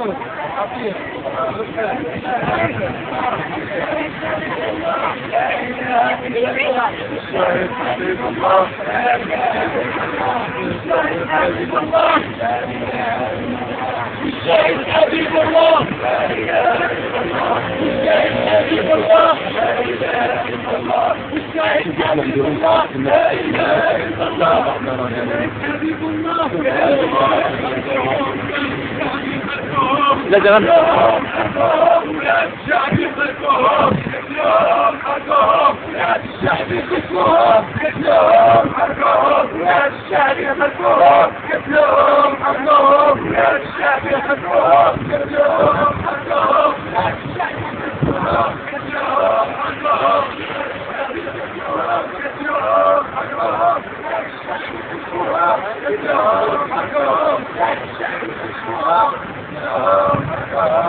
حبيب الله لا إله إلا الله حبيب الله لا إله إلا الله حبيب الله لا إله إلا الله حبيب الله لا جنان يا الشعب خلفهم اليوم حقهم يا الشعب خلفهم اليوم حقهم يا الشعب خلفهم اليوم حقهم يا الشعب خلفهم اليوم حقهم يا الشعب خلفهم اليوم حقهم اليوم حقهم